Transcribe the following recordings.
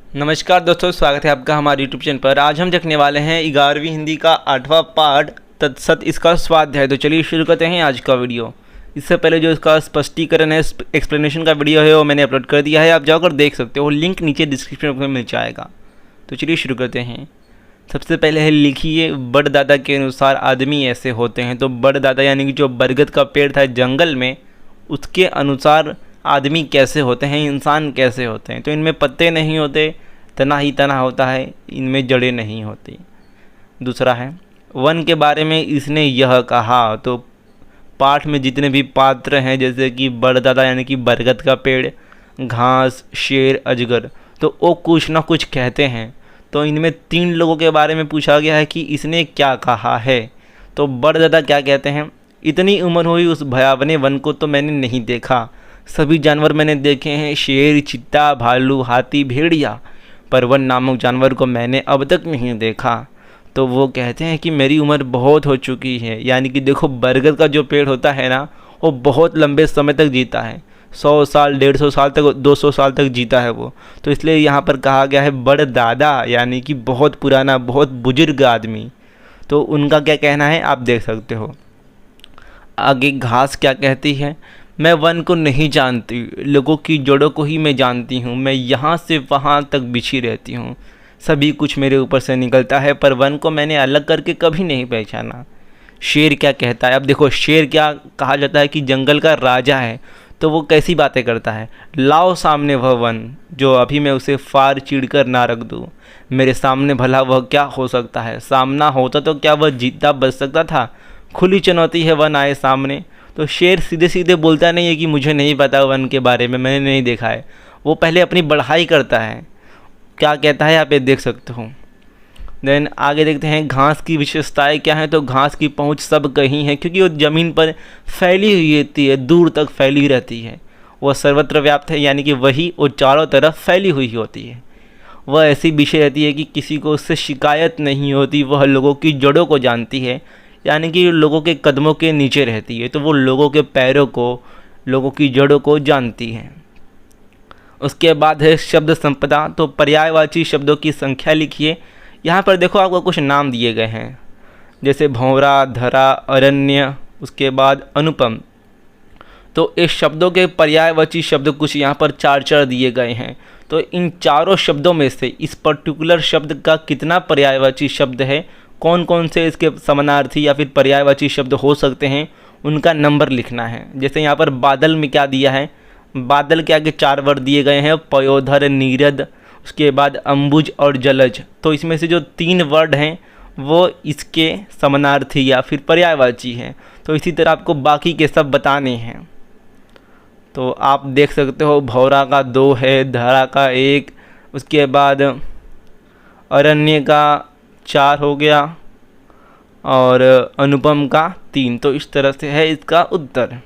नमस्कार दोस्तों, स्वागत है आपका हमारे यूट्यूब चैनल पर। आज हम देखने वाले हैं 11वीं हिंदी का 8वां पार्ट तत्सत इसका स्वाध्याय। तो चलिए शुरू करते हैं आज का वीडियो। इससे पहले जो इसका स्पष्टीकरण है, एक्सप्लेनेशन का वीडियो है, वो मैंने अपलोड कर दिया है, आप जाकर देख सकते हो, लिंक नीचे डिस्क्रिप्शन में मिल जाएगा। तो चलिए शुरू करते हैं। सबसे पहले है लिखिए, बड़दादा के अनुसार आदमी ऐसे होते हैं। तो बड़दादा यानी कि जो बरगद का पेड़ था जंगल में, उसके अनुसार आदमी कैसे होते हैं, इंसान कैसे होते हैं। तो इनमें पत्ते नहीं होते, तना ही तना होता है, इनमें जड़ें नहीं होती। दूसरा है वन के बारे में इसने यह कहा। तो पाठ में जितने भी पात्र हैं, जैसे कि बड़दादा यानी कि बरगद का पेड़, घास, शेर, अजगर, तो वो कुछ ना कुछ कहते हैं। तो इनमें 3 लोगों के बारे में पूछा गया है कि इसने क्या कहा है। तो बड़दादा क्या कहते हैं, इतनी उम्र हुई उस भयावने वन को तो मैंने नहीं देखा। सभी जानवर मैंने देखे हैं, शेर, चीता, भालू, हाथी, भेड़िया, पर वन नामक जानवर को मैंने अब तक नहीं देखा। तो वो कहते हैं कि मेरी उम्र बहुत हो चुकी है। यानी कि देखो, बरगद का जो पेड़ होता है ना, वो बहुत लंबे समय तक जीता है, 100 साल, 150 साल तक, 200 साल तक जीता है वो। तो इसलिए यहाँ पर कहा गया है बड़दादा, यानी कि बहुत पुराना, बहुत बुजुर्ग आदमी। तो उनका क्या कहना है आप देख सकते हो। आगे घास क्या कहती है, मैं वन को नहीं जानती, लोगों की जड़ों को ही मैं जानती हूँ। मैं यहाँ से वहाँ तक बिछी रहती हूँ, सभी कुछ मेरे ऊपर से निकलता है, पर वन को मैंने अलग करके कभी नहीं पहचाना। शेर क्या कहता है, अब देखो, शेर क्या कहा जाता है कि जंगल का राजा है। तो वो कैसी बातें करता है, लाओ सामने वह वन, जो अभी मैं उसे फाड़ चीड़ कर ना रख दूँ। मेरे सामने भला वह क्या हो सकता है, सामना होता तो क्या वह जीता बच सकता था। खुली चुनौती है वन आए सामने। तो शेर सीधे सीधे बोलता नहीं है कि मुझे नहीं पता वन के बारे में, मैंने नहीं देखा है। वो पहले अपनी बढ़ाई करता है। क्या कहता है आप ये देख सकते हो। देन आगे देखते हैं घास की विशेषताएं क्या हैं। तो घास की पहुंच सब कहीं है, क्योंकि वो ज़मीन पर फैली हुई रहती है, दूर तक फैली रहती है। वह सर्वत्र व्याप्त है, यानी कि वही वो चारों तरफ फैली हुई होती है। वह ऐसी विषय रहती है कि किसी को उससे शिकायत नहीं होती। वह लोगों की जड़ों को जानती है, यानी कि लोगों के कदमों के नीचे रहती है। तो वो लोगों के पैरों को, लोगों की जड़ों को जानती है। उसके बाद है शब्द संपदा। तो पर्यायवाची शब्दों की संख्या लिखिए। यहाँ पर देखो, आपको कुछ नाम दिए गए हैं, जैसे भंवरा, धरा, अरण्य, उसके बाद अनुपम। तो इस शब्दों के पर्यायवाची शब्द कुछ यहाँ पर 4 दिए गए हैं। तो इन चारों शब्दों में से इस पर्टिकुलर शब्द का कितना पर्यायवाची शब्द है, कौन कौन से इसके समानार्थी या फिर पर्यायवाची शब्द हो सकते हैं, उनका नंबर लिखना है। जैसे यहाँ पर बादल में क्या दिया है, बादल के आगे 4 वर्ड दिए गए हैं, पयोधर, नीरद, उसके बाद अंबुज और जलज। तो इसमें से जो 3 वर्ड हैं वो इसके समानार्थी या फिर पर्यायवाची हैं। तो इसी तरह आपको बाकी के सब बताने हैं। तो आप देख सकते हो, भौरा का 2 है, धरा का 1, उसके बाद अरण्य का 4 हो गया, और अनुपम का 3। तो इस तरह से है इसका उत्तर।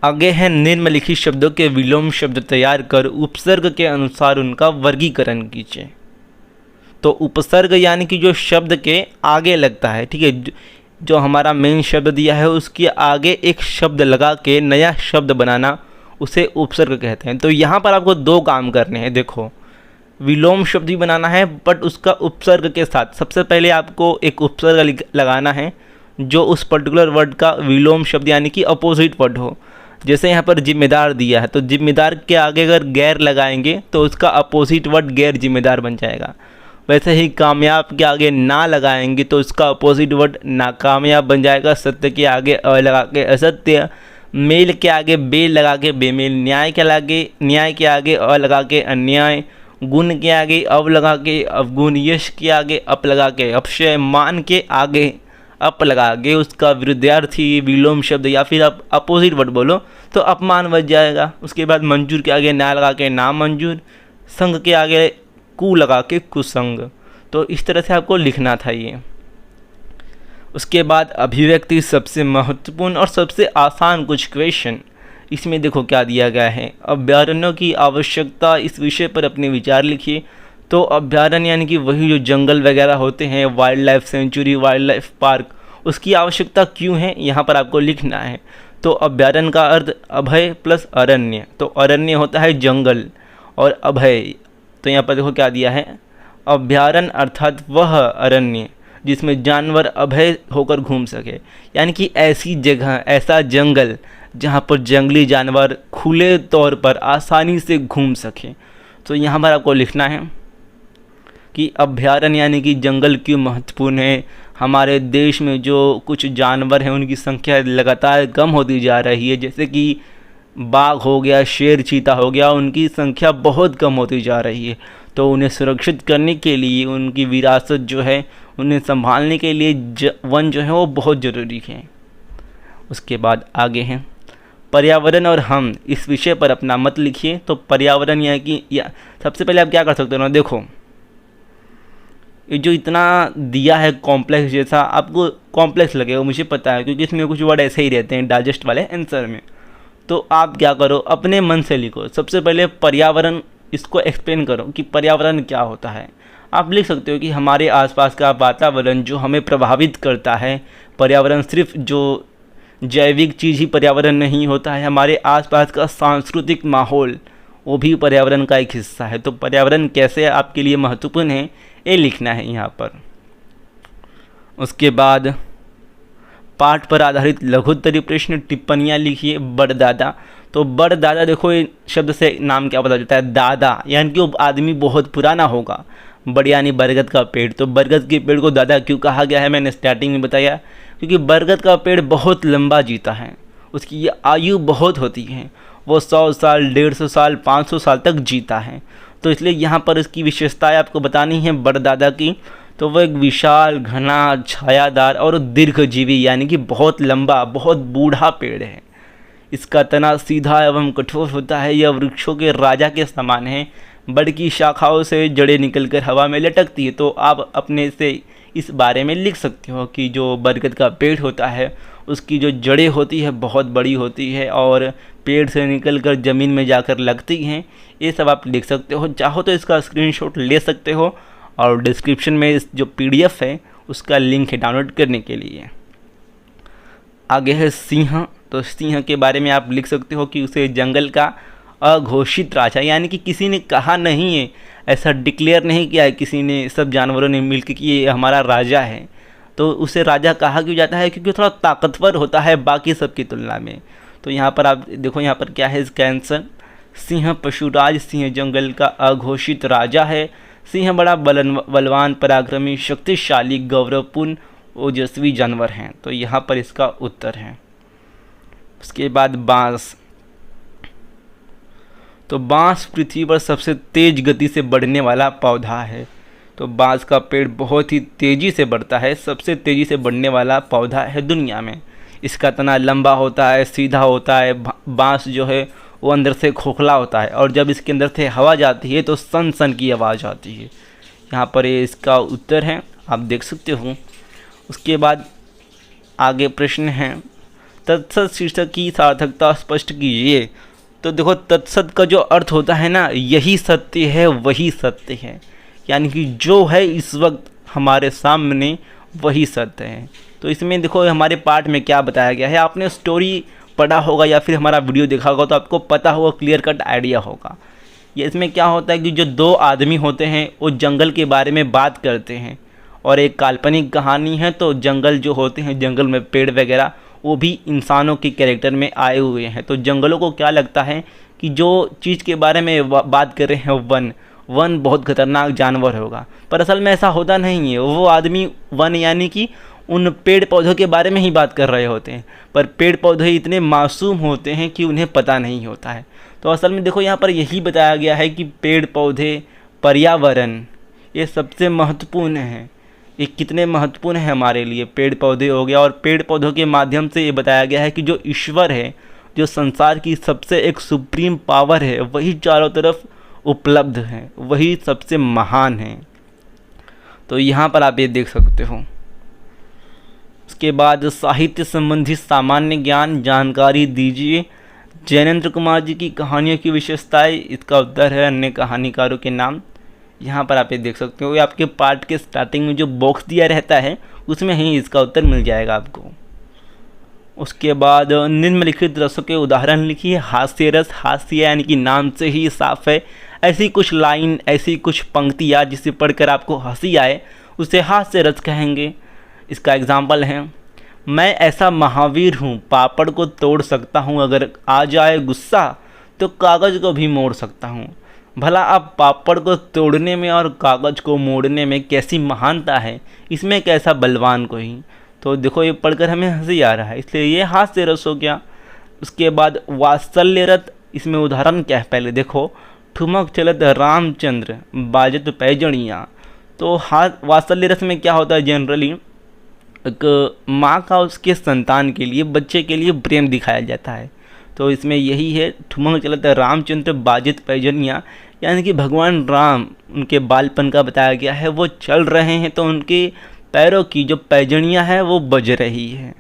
आगे है निम्नलिखित शब्दों के विलोम शब्द तैयार कर उपसर्ग के अनुसार उनका वर्गीकरण कीजिए। तो उपसर्ग यानी कि जो शब्द के आगे लगता है, ठीक है, जो हमारा मेन शब्द दिया है उसके आगे एक शब्द लगा के नया शब्द बनाना, उसे उपसर्ग कहते हैं। तो यहाँ पर आपको 2 काम करने हैं। देखो, विलोम शब्द भी बनाना है, बट उसका उपसर्ग के साथ। सबसे पहले आपको एक उपसर्ग लगाना है जो उस पर्टिकुलर वर्ड का विलोम शब्द यानी कि अपोजिट वर्ड हो। जैसे यहाँ पर जिम्मेदार दिया है, तो जिम्मेदार के आगे अगर गैर लगाएंगे तो उसका अपोजिट वर्ड गैर जिम्मेदार बन जाएगा। वैसे ही कामयाब के आगे ना लगाएंगे तो उसका अपोजिट वर्ड नाकामयाब बन जाएगा। सत्य के आगे अ लगा के असत्य, मेल के आगे बे लगा के बेमेल, न्याय के आगे अ लगा के अन्याय, गुण के आगे अव लगा के अवगुण, यश के आगे अप लगा के अपशय, मान के आगे अप लगा के उसका विरुद्धार्थी विलोम शब्द या फिर आप अपोजिट वर्ड बोलो तो अपमान बच जाएगा। उसके बाद मंजूर के आगे ना लगा के नामंजूर, संग के आगे कु लगा के कुसंग। तो इस तरह से आपको लिखना था ये। उसके बाद अभिव्यक्ति, सबसे महत्वपूर्ण और सबसे आसान कुछ क्वेश्चन। इसमें देखो क्या दिया गया है, अभ्यारण्यों की आवश्यकता, इस विषय पर अपने विचार लिखिए। तो अभ्यारण्य यानी कि वही जो जंगल वगैरह होते हैं, wild life sanctuary, wild life park, उसकी आवश्यकता क्यों है यहाँ पर आपको लिखना है। तो अभ्यारण्य का अर्थ अभय प्लस अरण्य। तो अरण्य होता है जंगल और अभय तो यहाँ पर देखो क्या दिया है, अभयारण्य अर्थात वह अरण्य जिसमें जानवर अभय होकर घूम सके, यानी कि ऐसी जगह, ऐसा जंगल जहाँ पर जंगली जानवर खुले तौर पर आसानी से घूम सके। तो यहाँ पर आपको लिखना है कि अभयारण्य यानी कि जंगल क्यों महत्वपूर्ण है। हमारे देश में जो कुछ जानवर हैं उनकी संख्या लगातार कम होती जा रही है, जैसे कि बाघ हो गया, शेर, चीता हो गया, उनकी संख्या बहुत कम होती जा रही है। तो उन्हें सुरक्षित करने के लिए, उनकी विरासत जो है उन्हें संभालने के लिए वन जो है वो बहुत ज़रूरी है। उसके बाद आगे हैं पर्यावरण और हम, इस विषय पर अपना मत लिखिए। तो पर्यावरण या सबसे पहले आप क्या कर सकते हो ना, देखो ये जो इतना दिया है कॉम्प्लेक्स जैसा, आपको कॉम्प्लेक्स लगेगा मुझे पता है, क्योंकि इसमें कुछ वर्ड ऐसे ही रहते हैं डाइजेस्ट वाले आंसर में। तो आप क्या करो, अपने मन से लिखो। सबसे पहले पर्यावरण, इसको एक्सप्लेन करो कि पर्यावरण क्या होता है। आप लिख सकते हो कि हमारे आसपास का वातावरण जो हमें प्रभावित करता है। पर्यावरण सिर्फ जो जैविक चीज़ ही पर्यावरण नहीं होता है, हमारे आसपास का सांस्कृतिक माहौल वो भी पर्यावरण का एक हिस्सा है। तो पर्यावरण कैसे आपके लिए महत्वपूर्ण है ये लिखना है यहाँ पर। उसके बाद पाठ पर आधारित लघुत्तरी प्रश्न टिप्पणियाँ लिखिए। बड़दादा, तो बड़दादा देखो ये शब्द से नाम क्या पता चलता है, दादा, यानी कि वो आदमी बहुत पुराना होगा। बड़ यानी बरगद का पेड़, तो बरगद के पेड़ को दादा क्यों कहा गया है, मैंने स्टार्टिंग में बताया, क्योंकि बरगद का पेड़ बहुत लंबा जीता है, उसकी आयु बहुत होती है, वो 100 साल, 150 साल, 500 साल तक जीता है। तो इसलिए यहाँ पर इसकी विशेषताएं आपको बतानी है बड़दादा की। तो वह एक विशाल, घना, छायादार और दीर्घजीवी यानी कि बहुत लंबा, बहुत बूढ़ा पेड़ है। इसका तना सीधा एवं कठोर होता है, यह वृक्षों के राजा के समान है। बड़ की शाखाओं से जड़ें निकलकर हवा में लटकती है। तो आप अपने से इस बारे में लिख सकते हो कि जो बरगद का पेड़ होता है उसकी जो जड़ें होती है बहुत बड़ी होती है और पेड़ से निकलकर ज़मीन में जाकर लगती हैं। ये सब आप लिख सकते हो। चाहो तो इसका स्क्रीनशॉट ले सकते हो और डिस्क्रिप्शन में इस जो PDF है उसका लिंक है डाउनलोड करने के लिए। आगे है सिंह, तो सिंह के बारे में आप लिख सकते हो कि उसे जंगल का अघोषित राजा, यानी कि किसी ने कहा नहीं है, ऐसा डिक्लेयर नहीं किया है किसी ने, सब जानवरों ने मिलकर कि ये हमारा राजा है। तो उसे राजा कहा क्यों जाता है, क्योंकि थोड़ा ताकतवर होता है बाकी सब की तुलना में। तो यहाँ पर आप देखो, यहाँ पर क्या है इसका आंसर, सिंह पशुराज, सिंह जंगल का अघोषित राजा है। सिंह बड़ा बलवान, पराक्रमी, शक्तिशाली, गौरवपूर्ण, ओजस्वी जानवर हैं। तो यहाँ पर इसका उत्तर है। उसके बाद बांस, तो बांस पृथ्वी पर सबसे तेज गति से बढ़ने वाला पौधा है। तो बांस का पेड़ बहुत ही तेज़ी से बढ़ता है, सबसे तेज़ी से बढ़ने वाला पौधा है दुनिया में। इसका तना लंबा होता है, सीधा होता है। बांस जो है वो अंदर से खोखला होता है और जब इसके अंदर से हवा जाती है तो सन सन की आवाज़ आती है। यहाँ पर ये इसका उत्तर है, आप देख सकते हो। उसके बाद आगे प्रश्न है, तत्सत शीर्षक की सार्थकता स्पष्ट कीजिए। तो देखो तत्सत का जो अर्थ होता है ना, यही सत्य है, वही सत्य है, यानी कि जो है इस वक्त हमारे सामने वही सत्य है। तो इसमें देखो हमारे पाठ में क्या बताया गया है, आपने स्टोरी पढ़ा होगा या फिर हमारा वीडियो देखा होगा तो आपको पता होगा, क्लियर कट आइडिया होगा। ये इसमें क्या होता है कि जो दो आदमी होते हैं वो जंगल के बारे में बात करते हैं और एक काल्पनिक कहानी है। तो जंगल जो होते हैं, जंगल में पेड़ वगैरह, वो भी इंसानों के कैरेक्टर में आए हुए हैं। तो जंगलों को क्या लगता है कि जो चीज़ के बारे में बात कर रहे हैं वन बहुत खतरनाक जानवर होगा, पर असल में ऐसा होता नहीं है। वो आदमी वन यानी कि उन पेड़ पौधों के बारे में ही बात कर रहे होते हैं, पर पेड़ पौधे इतने मासूम होते हैं कि उन्हें पता नहीं होता है। तो असल में देखो यहाँ पर यही बताया गया है कि पेड़ पौधे, पर्यावरण, ये सबसे महत्वपूर्ण है। ये कितने महत्वपूर्ण है हमारे लिए, पेड़ पौधे हो गया। और पेड़ पौधों के माध्यम से ये बताया गया है कि जो ईश्वर है, जो संसार की सबसे एक सुप्रीम पावर है, वही चारों तरफ उपलब्ध है, वही सबसे महान है। तो यहाँ पर आप ये देख सकते हो। उसके बाद साहित्य संबंधी सामान्य ज्ञान जानकारी दीजिए। जैनेंद्र कुमार जी की कहानियों की विशेषताएं, इसका उत्तर है अन्य कहानीकारों के नाम। यहाँ पर आप ये देख सकते हो, ये आपके पार्ट के स्टार्टिंग में जो बॉक्स दिया रहता है उसमें ही इसका उत्तर मिल जाएगा आपको। उसके बाद निम्नलिखित रसों के उदाहरण लिखिए। हास्य रस, हास्य यानी कि नाम से ही साफ है, ऐसी कुछ लाइन, ऐसी कुछ पंक्तियाँ जिसे पढ़कर आपको हंसी आए उसे हास्य रस कहेंगे। इसका एग्जाम्पल है, मैं ऐसा महावीर हूँ पापड़ को तोड़ सकता हूँ, अगर आ जाए गुस्सा तो कागज़ को भी मोड़ सकता हूँ। भला अब पापड़ को तोड़ने में और कागज़ को मोड़ने में कैसी महानता है, इसमें कैसा बलवान कोई। तो देखो ये पढ़कर हमें हंसी आ रहा है, इसलिए ये हास्य रस हो गया। उसके बाद वात्सल्य रथ, इसमें उदाहरण क्या है पहले देखो, ठुमक चलत रामचंद्र बाजत पैजणियाँ। तो वात्सल्य रस में क्या होता है, जनरली एक माँ का उसके संतान के लिए, बच्चे के लिए प्रेम दिखाया जाता है। तो इसमें यही है, ठुमक चलत रामचंद्र बाजत पैजनिया, यानी कि भगवान राम, उनके बालपन का बताया गया है, वो चल रहे हैं तो उनके पैरों की जो पैजनियाँ हैं वो बज रही है।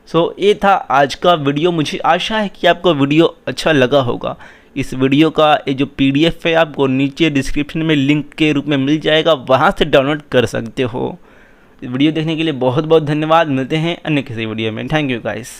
सो ये था आज का वीडियो। मुझे आशा है कि आपको वीडियो अच्छा लगा होगा। इस वीडियो का ये जो PDF है आपको नीचे डिस्क्रिप्शन में लिंक के रूप में मिल जाएगा, वहाँ से डाउनलोड कर सकते हो। वीडियो देखने के लिए बहुत बहुत धन्यवाद। मिलते हैं अन्य किसी वीडियो में। Thank you guys.